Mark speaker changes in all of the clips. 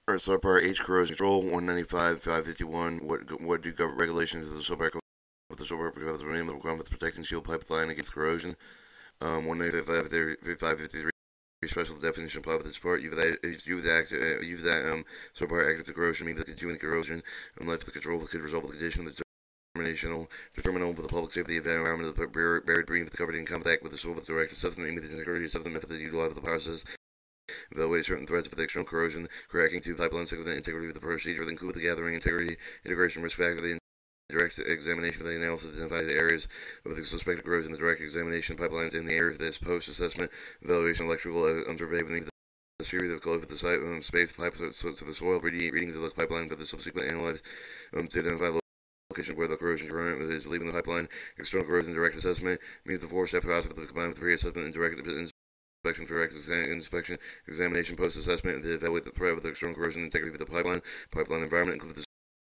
Speaker 1: Alright, subpart H corrosion control 195 551. What do regulations of the subpart of the subpart of the name of the requirement of protecting shield pipeline against corrosion? 195 553. Special definition apply with this part. You that subpart active to corrosion means that continuing corrosion unless the control could resolve the condition of the determinable with the public safety of the environment of the buried beneath covered in contact with the soil with direct substance immediate integrity of the method that utilizes the process. Evaluate certain threats of external corrosion, cracking to pipeline with the integrity of the procedure, then include the gathering integrity, integration risk factor, the direct examination of the analysis identifies the areas of the suspected corrosion, the direct examination of pipelines in the areas of this post-assessment, evaluation of electrical unsurvey beneath the series of close with the site space pipe to the soil, readings of the pipeline for the subsequent analyzed to identify the location where the corrosion current is leaving the pipeline. External corrosion direct assessment means the four-step process of the combined with pre-assessment and direct inspection for inspection, examination, post-assessment, and to evaluate the threat of the external corrosion integrity of the pipeline environment, include the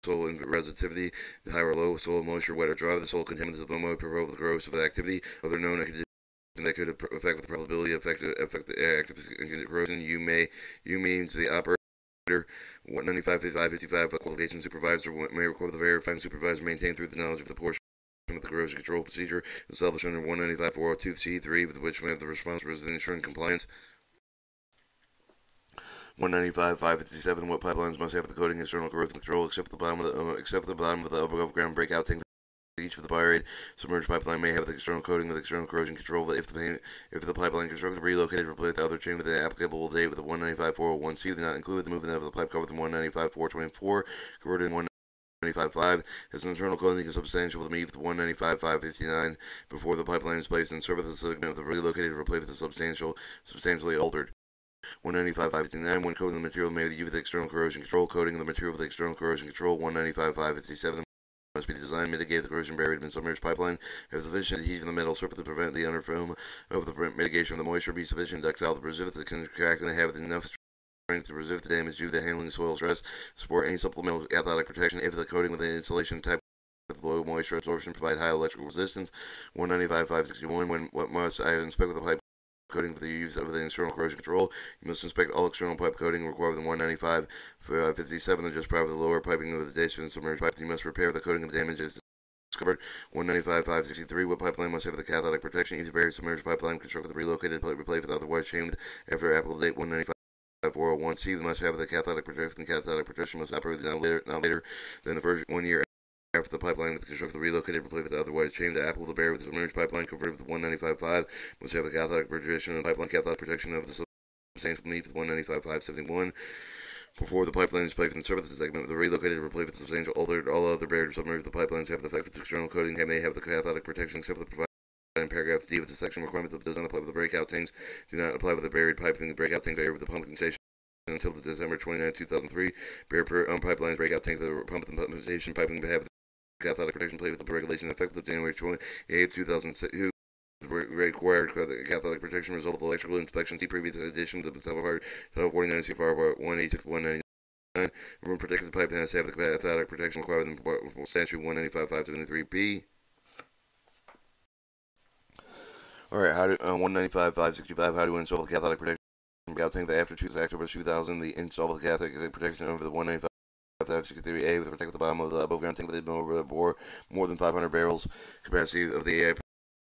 Speaker 1: soil resistivity, the high or low soil moisture, wet or dry, the soil contaminants of the moisture, provoke the corrosive activity, other known conditions that could affect with the probability affect the active corrosion. You means the operator. 195 55 qualification supervisor may record the verifying supervisor maintain through the knowledge of the portion of the corrosion control procedure established under 195 402C3 with which may have the responsibility of ensuring compliance. 195 557 what pipelines must have the coating external corrosion control except the bottom of the above ground breakout tank. Each of the buried submerged pipeline may have the external coating with external corrosion control. If the pipeline constructed relocated replace the other chain with an applicable date with the 195 401C do not include the movement of the pipe cover with the 195 424 converted in 195 5 has an internal coating is substantial with the meet with the 195 559 before the pipeline is placed in service. The segment of the relocated replace with the substantially altered. 195 559 when coating the material may use the external corrosion control coating the material with the external corrosion control. 195 557 must be designed to mitigate the corrosion buried in submerged pipeline. Have sufficient adhesion in the metal surface to prevent the underfilm of the mitigation of the moisture. Be sufficient ductile to resist the crack and have enough strength to resist the damage due to the handling soil stress. Support any supplemental athletic protection if the coating with the insulation type with low moisture absorption provide high electrical resistance. 195 561 when what must I inspect with the pipe coating for the use of the external corrosion control. You must inspect all external pipe coating required within 195 57 and just prior to the lower piping of the ditch and submerged pipe. You must repair the coating of the damages discovered. 195 563 what pipeline must have the cathodic protection. Each buried submerged pipeline constructed with relocated plate replaced with otherwise chained after applicable date. 195 401C must have the cathodic protection. Cathodic protection must operate not later than the first 1 year after the pipeline with constructed the relocated replaced with otherwise chained. The applicable barrier with the submerged pipeline converted with 195 5 must have the cathodic protection and pipeline cathodic protection of the substantial need with 195 571 before the pipeline is placed in service. The segment of the relocated replaced with substantial altered. All other barriers submerged the pipelines have the effect with external coating may have the cathodic protection except for the provided in paragraph D with the section requirement that does not apply with the breakout tanks. Do not apply with the buried piping. The breakout tank barrier with the pumping station until the December 29, 2003. Pipelines breakout tank the pump and pumping piping have cathodic protection plate with the regulation effective January 28, 2002. Required cathodic protection result of electrical inspection. See previous edition of the Subpart Title 49 CFR 186 199. Remember, protected pipe has to have the cathodic protection required in Statute 195 573B. Alright, 195 565. How to install the cathodic protection? Breakout tank after October 2000. The install of the cathodic protection over the 195 563A with the protect the bottom of the above ground tank with a over the bore more than 500 barrels capacity of the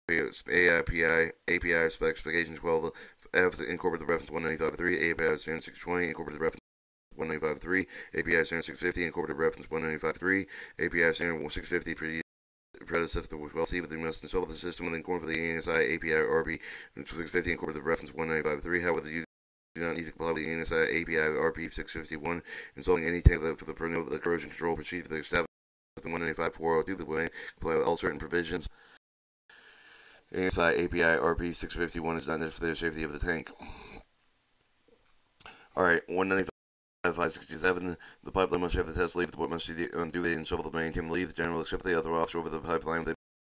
Speaker 1: API specification 12 F incorporate the reference 195.3 API standard 620 incorporate the reference 195.3 API standard 650 incorporate the reference 195.3 API standard 650 predecessor to 12C, but they must install the system and incorporate the ANSI API RP 650 incorporate the reference 195.3. However, you do not need to comply with the ANSI API RP 651. Installing any tank for the corrosion control procedure for the established 195 402 the way comply with all certain provisions. ANSI API RP 651 is not necessary for the safety of the tank. Alright, 195 567. The pipeline must have the test lead. What must do they install the maintain lead? The general accept the other officer over the pipeline. They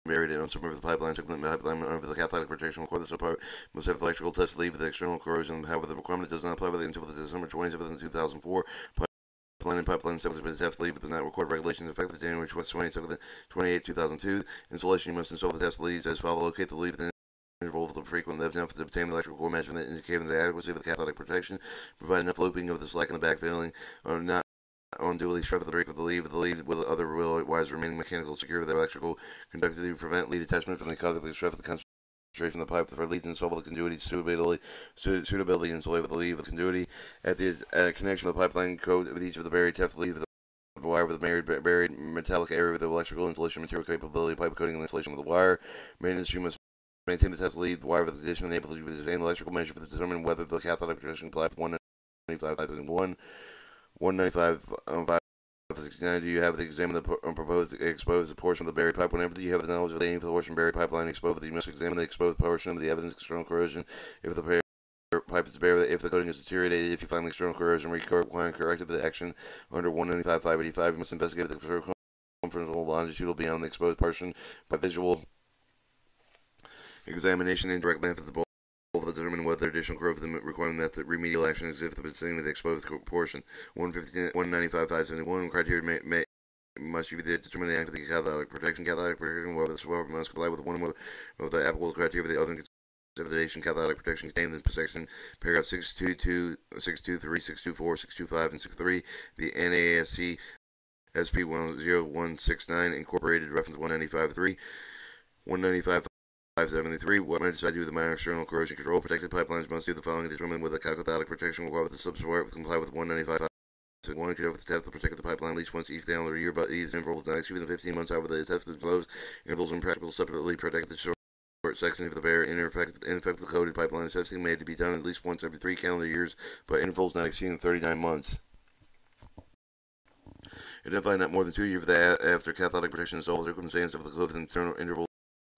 Speaker 1: buried it on some of the pipeline, took the pipeline over the cathodic protection required. The subpart must have the electrical test lead with the external corrosion. However, the requirement does not apply with it until the December 27th, 2004. Pipeline subject to the test lead, but does not record regulations effective January 28, 2002. Installation, you must install the test leads as follows. Locate the lead within the interval of the frequent lift enough to obtain the electrical core measurement indicating the adequacy of the cathodic protection, provide enough looping of the slack in the back filling, or not unduly strength of the brake with the lead with other wires remaining mechanical secure with the electrical conductor to prevent lead attachment from the cathodic strength of the concentration of the pipe for leads installed with the conduity suitability installed with the lead with the conduity at the connection of the pipeline code with each of the buried test lead with the wire with the buried metallic area with the electrical insulation material capability, pipe coating and installation with the wire. Maintenance, you must maintain the test lead wire with the condition enabled to use the same electrical measure to determine whether the cathodic protection applied 195 do you have to examine the proposed exposed portion of the buried pipe? Whenever you have the knowledge of the aim for the portion buried pipeline exposed, you must examine the exposed portion of the evidence of external corrosion. If the pipe is buried, if the coating is deteriorated, if you find external corrosion requiring corrective action under 195.585, you must investigate the circumferential longitudinal beyond the exposed portion by visual examination and direct method of the bowl to determine whether additional corrosion requiring that remedial action exists if the vicinity of the exposed portion. 195.571 criteria must be determine the act of the cathodic protection. Cathodic protection, whether the swab must comply with one of the applicable criteria of the other consideration. Cathodic protection contained in section paragraph 622, 623, 624, 625, and 63. The NASC SP 10169 incorporated reference 195.3, 195.573. What might decide to do with the minor external corrosion control? Protected pipelines must do the following to determine whether cathodic protection will require the subpart comply with 195.5. One could have the test to protect the pipeline at least once each calendar year, but these intervals not exceeding 15 months. However, the test is closed. Intervals impractical separately protect the short section of the bare ineffective coated pipeline. Testing made to be done at least once every 3 calendar years, but intervals not exceeding 39 months. Identify not more than 2 years after cathodic protection is all circumstances of the closed internal interval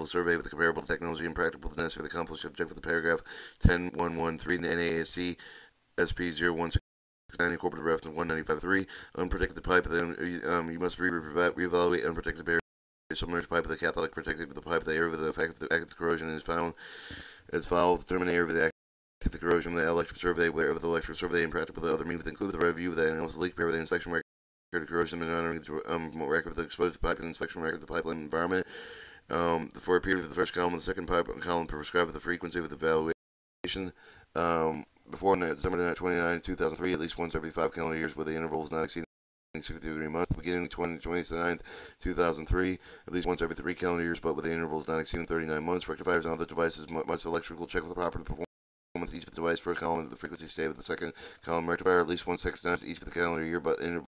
Speaker 1: survey with the comparable technology and practicalness for the accomplished object with the paragraph 10.113 in the NASC SP 0169 incorporated reference 195.3. Unprotected pipe, then you must reevaluate unprotected barrier submerged pipe of the cathodic protected the pipe of the area with the effect of the active corrosion is found as foul. Determine the area of the active corrosion with the electric survey, wherever the electric survey and practical the other means include the review of the analysis leak pair with the inspection record of corrosion and monitoring record of the exposed pipe and inspection record of the pipeline environment. For a period of the first column and the second column prescribed the frequency of the evaluation. Before December 29, 2003, at least once every 5 calendar years with the intervals not exceeding 63 months. Beginning 29, 2003, at least once every 3 calendar years, but with the intervals not exceeding 39 months. Rectifiers on other devices must electrical check for the proper performance of each of the device. First column, the frequency stay with the second column. Rectifier at least 6 times each for the calendar year, but intervals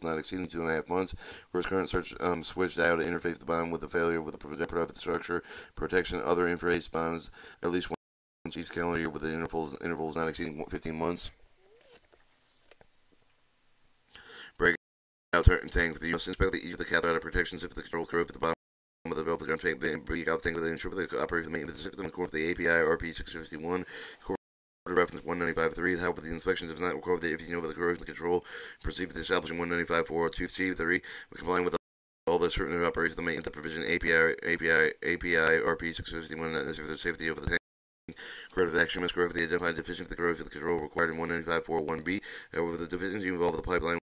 Speaker 1: not exceeding 2.5 months. First current search switched out to interface the bond with the failure with the productive structure protection. Other interface bonds at least once each calendar year with the intervals not exceeding 15 months. Break out tank with the must inspect each of the cathodic protections if the control curve at the bottom of the valve tank the break out tank with the ensure the operator maintenance the system according to the API RP 651. Reference 195.3. However, the inspection does not require that if you know about the corrosion control, proceed with establishing 195.402C3, complying with all the certain operations the maintenance provision API RP 651 not necessary for the safety of the tank. Corrective action must correct the identified deficiency of the corrosion control required in 195.4.1b. However, the deficiency involve the pipeline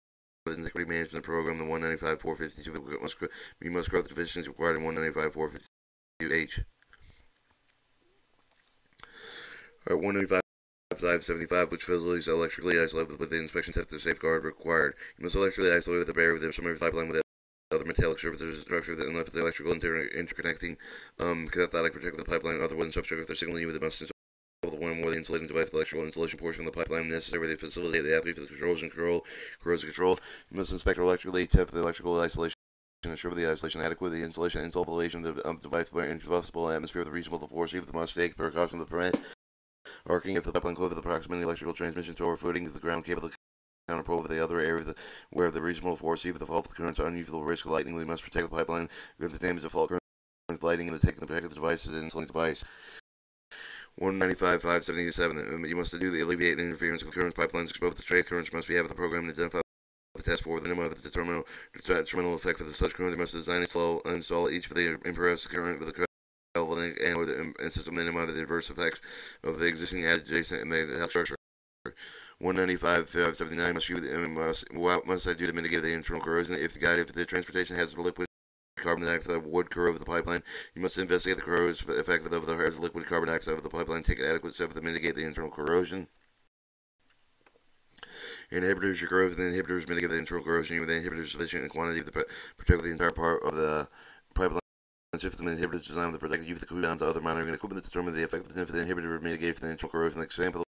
Speaker 1: with integrity management program, the 195.452 you must correct the deficiencies required in 195.452H. All right, 195.575, which facilities electrically isolated with the inspection test the safeguard required. You must electrically isolate the barrier with the submerged pipeline with the other metallic surfaces structure that unless the electrical interconnecting cathodic protect the pipeline other than substructure if they're signaling you, they must install the one or more the insulating device, the electrical installation portion of the pipeline necessary to facilitate the application of the corrosion control. You must inspect electrically test the electrical isolation. Ensure the isolation adequate. The installation of the device where impossible atmosphere with a reasonable force. If the must take the precaution to prevent arcing if the pipeline close with the proximity electrical transmission to overfooting is the ground cable the counterpole of the other area where the reasonable force if the fault of the currents are unusual risk of lightning. We must protect the pipeline against the damage of fault current lighting and the taking the protective devices and insulating device. 195.577. You must do the alleviate the interference of currents pipelines exposed to trade currents must be have the program to identify the test for the minimum of the determinal effect for the such current. They must design and install each for the impressed current with the and or the system minimize the adverse effects of the existing adjacent and the structure. 195.579 must I do to mitigate the internal corrosion if the transportation has the liquid carbon dioxide would corrode the pipeline. You must investigate the corrosive effect of the liquid carbon dioxide of the pipeline. Take adequate steps to mitigate the internal corrosion. Inhibitors, your corrosion inhibitors mitigate the internal corrosion even the inhibitors sufficient in quantity to protect the entire part of the pipeline. System inhibitors designed to protect you from the coupons of other monitoring equipment to determine the effectiveness of the inhibitor mitigate for the internal corrosion. Like example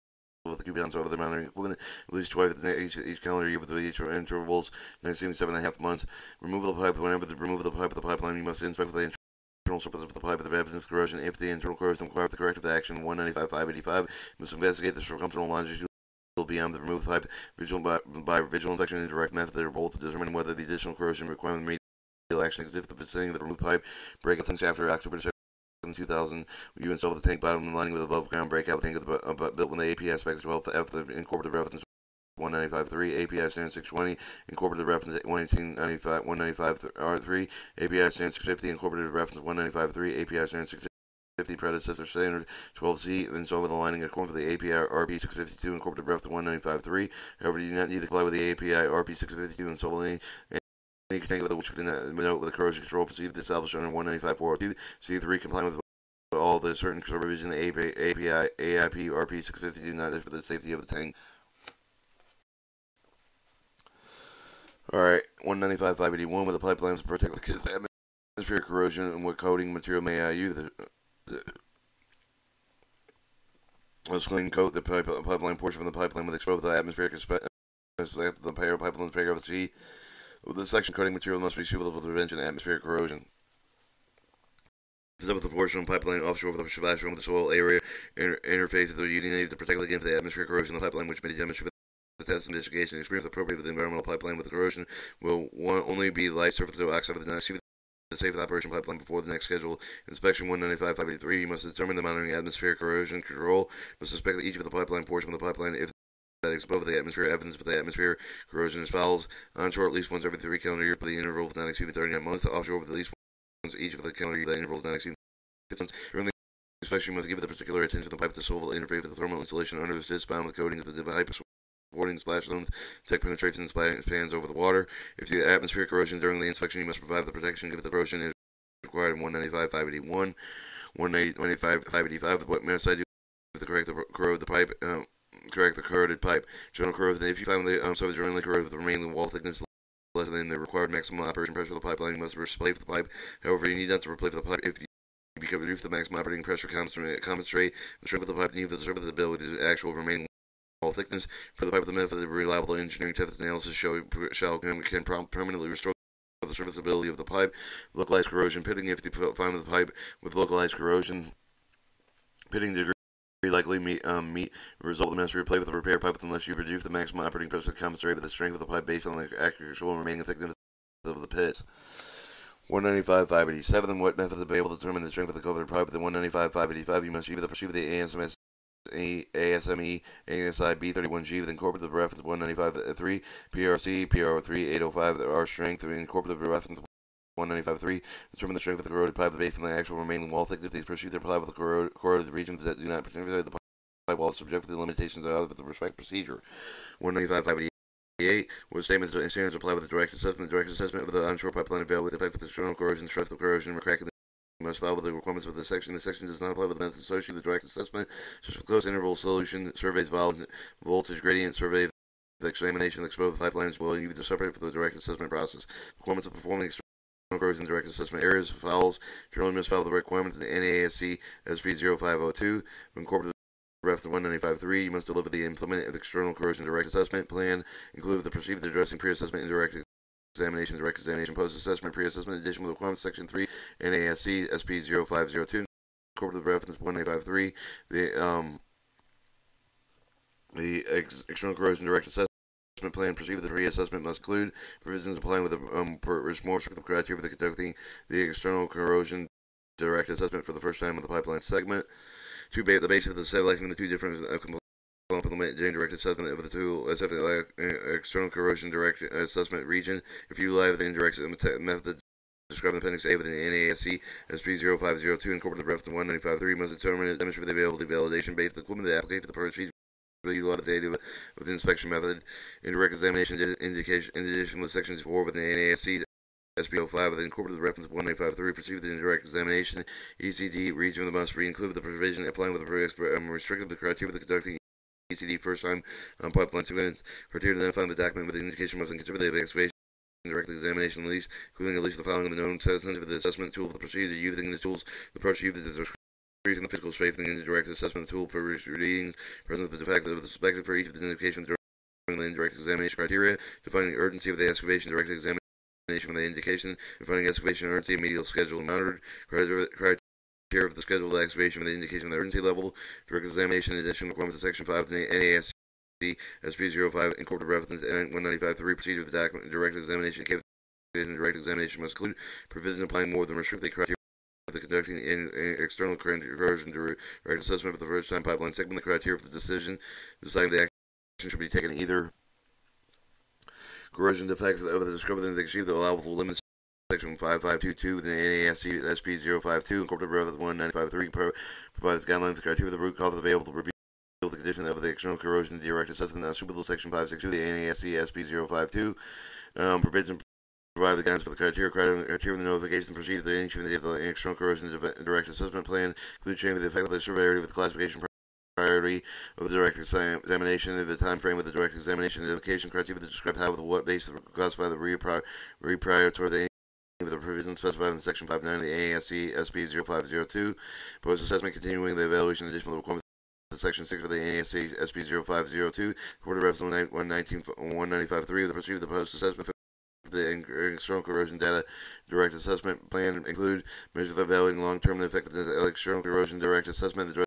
Speaker 1: of the coupons of other monitoring equipment at least twice each calendar year with each intervals 7.5 months. Removal of the pipe. Whenever the removal of the pipe of the pipeline, you must inspect the internal surface of the pipe with the evidence of corrosion. If the internal corrosion requires the corrective action 195.585, you must investigate the circumferential longitude beyond the removed pipe by visual inspection and direct method. They are both to determine whether the additional corrosion requirement remedial action exists. If the vicinity of the removed pipe breakout tanks after October 2000, you install the tank bottom lining with above ground breakout tank built when the API specs 12 F the incorporated reference 195.3 API standard 620 incorporated reference 195 R3 API standard 650 incorporated reference 195.3 API standard 650 predecessor standard 12C, then install with the lining according to the API RP652 incorporated reference 195.3. However, you do not need to comply with the API RP652 install any tank with which within that note with the corrosion control perceived established under 195.402. C3 complying with all the certain provisions in the API AIP RP652 not for the safety of the tank. Alright, 195.581 with the pipelines to protect against atmospheric corrosion and what coating material may I use. Let's clean coat the pipeline portion of the pipeline with exposed to the atmospheric the pipeline paragraph C. The section coating material must be suitable for the prevention of atmospheric corrosion. With the portion of the pipeline offshore of the splashdown with the soil area interface with the unit to protect against the atmospheric corrosion of the pipeline, which may demonstrate the test investigation experience appropriate with the environmental pipeline with the corrosion will only be light surface oxide with the next the safe operation pipeline before the next scheduled inspection 195.583. You must determine the monitoring atmospheric corrosion control. Must inspect each of the pipeline portion of the pipeline if that is above the atmosphere. Evidence for the atmosphere corrosion is fouls. Onshore at least once every 3 calendar years for the interval of not exceeding 39 months. Offshore with at least once each of the calendar year. The interval is not exceeding 50 months. During the inspection, you must give the particular attention to the pipe, the sole interface with the thermal insulation under the stitch bound with coating of the pipe. Warning splash zones, detect penetration and spans over the water. If the atmospheric corrosion during the inspection, you must provide the protection given the corrosion is required in 195.581, 195.585. What must I do to correct the pipe? Correct the corroded pipe. General corrosion. If you find the surface generally corroded with the remaining wall thickness less than the required maximum operation pressure of the pipeline, you must replace the pipe. However, you need not to replace the pipe if you reduce the maximum operating pressure compensate the strength of the pipe and even the surface of the bill with the actual remaining wall thickness. For the pipe, the method of reliable engineering test analysis can permanently restore the serviceability of the pipe. Localized corrosion pitting. If you find the pipe with localized corrosion, pitting degree likely meet result of the master replay with the repair pipe unless you reduce the maximum operating pressure to compensate with the strength of the pipe based on the accurate control and remaining thickness of the pits. 195.587. What method to be able to determine the strength of the covered pipe? The 195.585. You must use the perceive the ASME ASI B31G with incorporated reference 195.3 PRC PR3 805 R strength incorporated reference 195.3. Determine the strength of the corroded pipe based on the actual remaining wall thickness. These perceive their pipe with the corroded regions that do not penetrate the pipe wall subject to the limitations of the respective procedure. 195.588 was statements and standards apply with the direct assessment. Direct assessment of the onshore pipeline available with the effect of the external corrosion, stress of corrosion, cracking. Must follow the requirements of the section. The section does not apply with the methods associated with the direct assessment, such as close interval solution, surveys voltage gradient, survey the examination of exposed pipelines will be separate for the direct assessment process. Requirements of performing external corrosion direct assessment areas, fouls, generally must follow the requirements of the NASC SP0502. Incorporate the ref 195.3. You must deliver the implement of the external corrosion direct assessment plan, include the perceived addressing pre-assessment and direct examination, direct examination, post-assessment, pre-assessment, addition with requirements, section 3, NASC, SP0502, incorporated reference 195.3, the external corrosion direct assessment plan perceived the pre-assessment must include provisions applying with the more restrictive criteria for conducting the external corrosion direct assessment for the first time on the pipeline segment. The basis of the selecting the two different implement direct assessment of the two external corrosion direct assessment region. If you utilize the indirect method described in Appendix A with the NASC SP0502 incorporated reference 195.3 must determine and demonstrate the availability validation based on the equipment the application for the procedure. Utilize the data with the inspection method. Indirect examination indication in addition with sections 4 with the NASC SP05 with incorporated reference 1953, proceed with the indirect examination. ECD region of the must include the provision applying with the restrictive the criteria for the conducting ECD first time on pipeline segments. Criteria identifying the document with the indication must consider the excavation direct examination at least, including at least the following of the known sensitive of the assessment tool for the procedure using the tools, the approach used is increasing the physical space in the indirect assessment tool per readings present with the defect of the suspected for each of the indications during the indirect examination criteria, defining the urgency of the excavation direct examination from the indication, defining excavation urgency, immediate schedule and monitored criteria of the schedule of the excavation with the indication of the urgency level, direct examination in addition requirements of section 5 of the NASC SP05 incorporated reference 1953 procedure of the document direct examination direct examination must include provisions applying more than restricted criteria for the conducting external corrosion direct assessment for the first time pipeline segment. The criteria for the decision deciding the action should be taken either corrosion defects of the discovered and exceed the allowable limits. Section 5522 the NASC SP052 incorporated reference 1953 provides guidelines the criteria for the root cause available to review the condition of the external corrosion direct assessment. Superable Section 562 the NASC SP052 provision provide the guidance for the criteria of the notification procedure the external corrosion direct assessment plan, include change of the effect of the severity with the classification priority of the direct examination of the time frame of the direct examination identification criteria that describe how with what basis to classify the reprior the with the provisions specified in Section 59 of the NASC SP0502. Post assessment continuing the evaluation additional requirements of Section 6 of the NASC SP0502. Quarter reference 1953 the procedure of the post assessment. The external corrosion data direct assessment plan include measures of evaluating long-term effectiveness of external corrosion direct assessment. The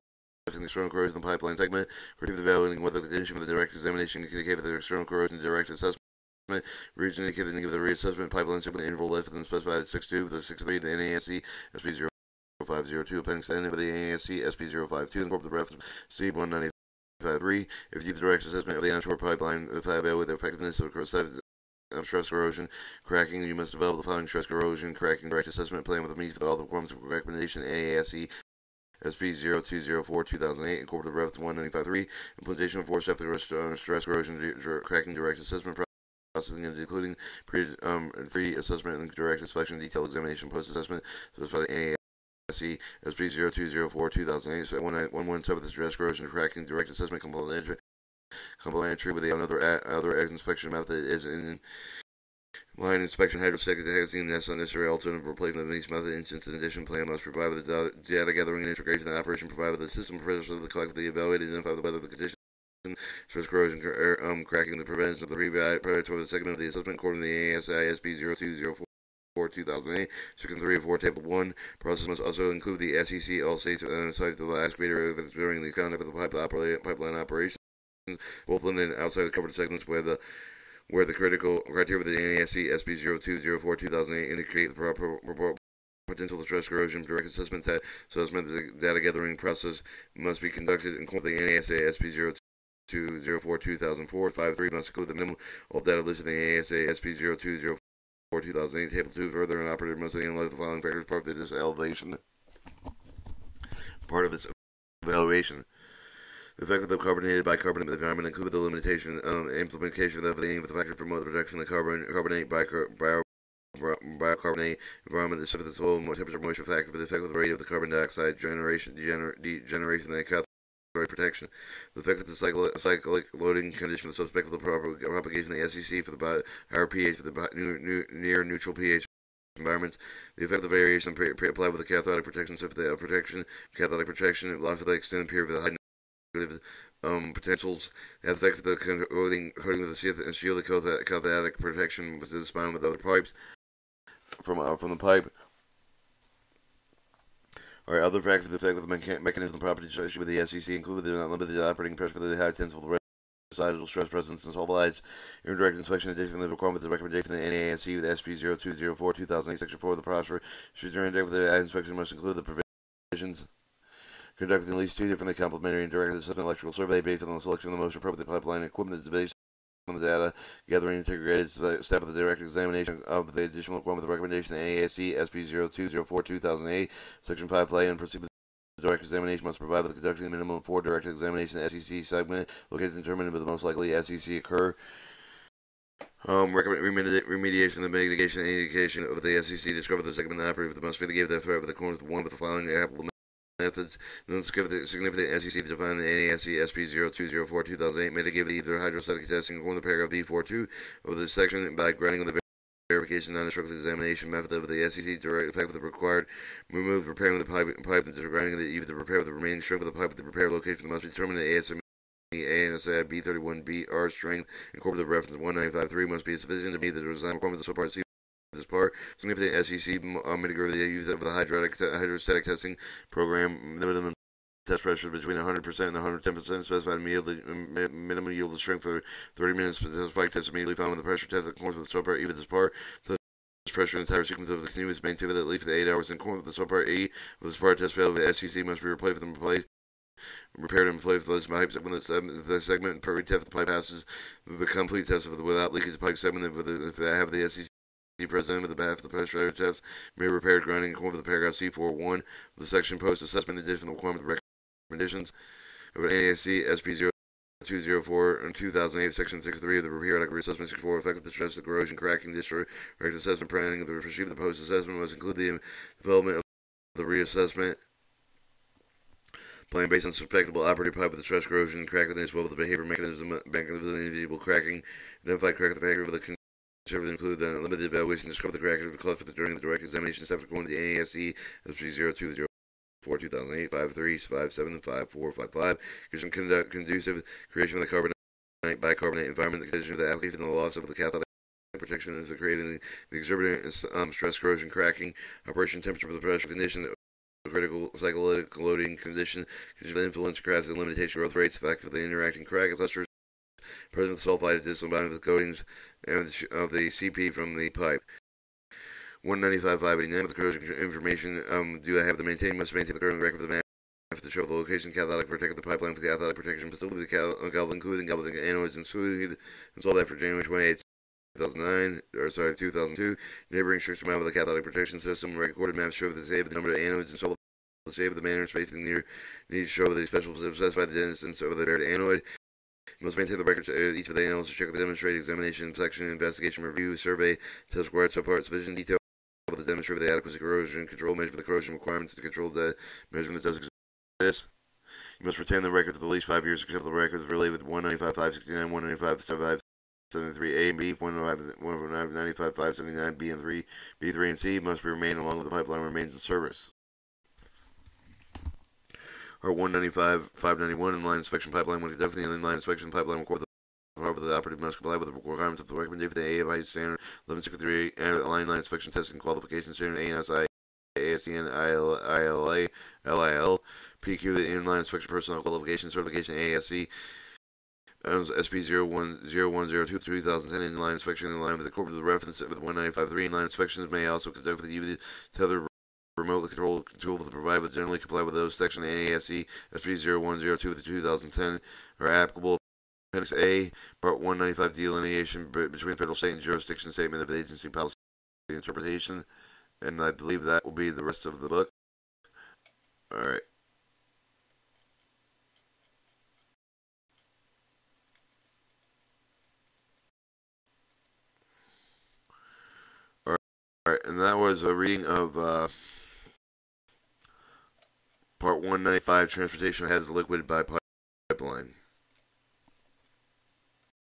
Speaker 1: external corrosion in the pipeline segment. Criteria evaluating whether the condition of the direct examination indicated the external corrosion direct assessment. Region indicated of the reassessment pipeline segment interval left than specified at 6.2 the 6.3 the NASC SP0502 appendix N of the NASC SP052 incorporate the reference C1953 if you the direct assessment of the onshore pipeline evaluate the effectiveness of stress corrosion cracking. You must develop the following stress corrosion cracking direct assessment plan with a meet for all the requirements of recommendation NASC SP0204 2008 incorporated reference 1953 implementation of 4-step stress corrosion cracking direct assessment processing including pre-assessment and direct inspection, detailed examination, post-assessment, specified NASC SP0204 2008, so 117 the stress corrosion cracking direct assessment complementary with the other inspection method is in line inspection hydrostatic testing. That's unnecessary alternative replacement of each method instance. In addition, plan must provide the data gathering and integration of the operation provided the system professionals of the collectively evaluated and identify whether the condition stress corrosion cracking the prevention of the prior to the segment of the assessment according to the ASI SP0204 2008 section 3 of 4 table 1 process must also include the SEC all states and sites of the excavator during the conduct of the pipeline operation both within and outside the covered segments where the critical criteria of the NASC SP0204 2008 indicate the proper potential stress corrosion direct assessment the data gathering process must be conducted in accordance with the NASA SP0204 2004 53 must include the minimum of data listed in the ASA SP0204 2008 table 2 further an operator must analyze the following factors part of this elevation part of its evaluation. The effect of the carbonated bicarbonate environment include the limitation implementation of the aim with the factor to promote the reduction of the carbonate bicarbonate environment that shift the total temperature moisture factor for the effect of the rate of the carbon dioxide generation degeneration and cathode protection. The effect of the cyclic loading condition, the suspect of the propagation of the SEC for the higher pH for the near neutral pH environments. The effect of the variation applied with the cathodic protection, so for the cathodic protection, life of the extended period of the high potentials, the effect of the coating with the shield the cathodic protection with the spine with other pipes from the pipe. Alright, other factors, the effect of the mechanism property associated with the SEC include the unlimited operating pressure for the high tensile recital stress presence and sulfides, indirect inspection addition the requirement of the recommendation of the NASC with SP0204 2008 section 4 of the procedure should during the inspection must include the provisions conducting at least 2 differently complementary and direct assessment electrical survey based on the selection of the most appropriate pipeline equipment that is based on the data gathering integrated step of the direct examination of the additional requirement of the recommendation of NASC SP0204 2008 section 5 play and proceed with the direct examination must provide the conducting a minimum of 4 direct examination SEC segment located and determined with the most likely SEC occur. Recommend remediation and mitigation and indication of the SEC discovered the segment operative must mitigate that threat with the corners of one with the following applicable methods. Non significant SEC to define the NASC SP 0204 2008 mitigate either hydrostatic testing according to paragraph B42 of this section by granting the verification non-destructive examination method of the SEC direct effect with the required remove repairing the pipe and granting the either the repair of the remaining strength of the pipe with the repair location must be determined at ASME ANSI B31BR strength incorporated reference 195.3 must be sufficient to meet the design requirements of Subpart C. This part, significant SEC mitigate the use of the hydrostatic testing program, minimum test pressure between 100% and 110%, specified minimum yield strength for 30 minutes. The spike test immediately following the pressure test that conforms with the subpart E with this part. The pressure in the entire sequence of the continuous maintained at least 8 hours in accordance with the subpart E. With this part test failed, the SEC must be replaced with repaired and replaced with pipe segment. The segment per retest the pipe passes the complete test of the without leakage the pipe segment. If they have the SEC present with the bath of the pressure test may be repaired grinding according to the paragraph C41 of the section post assessment additional requirement recommendations of an NASC SP 0204 and 2008 section 63 of the periodic reassessment 64 effective the stress the corrosion cracking district assessment planning of the receive the post assessment must include the development of the reassessment plan based on suspectable operative pipe with the stress corrosion cracking as well as the behavior mechanism of the individual cracking identify crack the behavior of the conservative include the limited evaluation discover the crack of the cleft during the direct examination steps according to the NASC SP 0204 2008 53 57 54 55 condition conduct conducive creation of the carbonate bicarbonate environment the condition of the application and the loss of the cathode protection is the creating the exorbitant stress corrosion cracking operation temperature for the pressure condition critical psycholytic loading condition of influence cracks and limitation growth rates effect of the interacting crack clusters present sulfide additional bound of the coatings and of the CP from the pipe. 195.589 with the corrosion information. Do I have the must maintain the current record of the map to show the location cathodic protect the pipeline for the cathodic protection facility the galvan cooling galvan anodes and installed after January 28th 2002. Neighboring structure map with the cathodic protection system. Recorded maps show the save the number of anodes installed. The save the manner and spacing near need to show the special specified the instance of the paired anode. You must maintain the records of each of the analysts to check the demonstrated examination, section, investigation, review, survey, test required subpart, sufficient detail to demonstrate the adequacy corrosion control measure for the corrosion requirements to control the measurement that does exist. You must retain the record for at least 5 years, except for the records related with 195.569, 195.573A and B, 195.579B and 3, B3 and C must remain along with the pipeline remains in service. Or 195.591 inline inspection pipeline when conducting the inline inspection pipeline record the operative must comply with the requirements of the recommendation for the AFI standard 1163 and line inspection testing qualification standard ANSI ASTN ILA LIL PQ the inline inspection personnel qualification certification ASC SP 01002 2010 inline inspection in line with the corporate of the reference with 195.3 inline inspections may also conduct with the UV tether remote control tool with the provided with generally comply with those section NASC SP 0102 of 2010 are applicable. Appendix A, Part 195 delineation between federal, state, and jurisdiction statement of agency policy interpretation, and I believe that will be the rest of the book. Alright. Alright, and that was a reading of Part 195, Transportation Has the Liquid by Pipeline.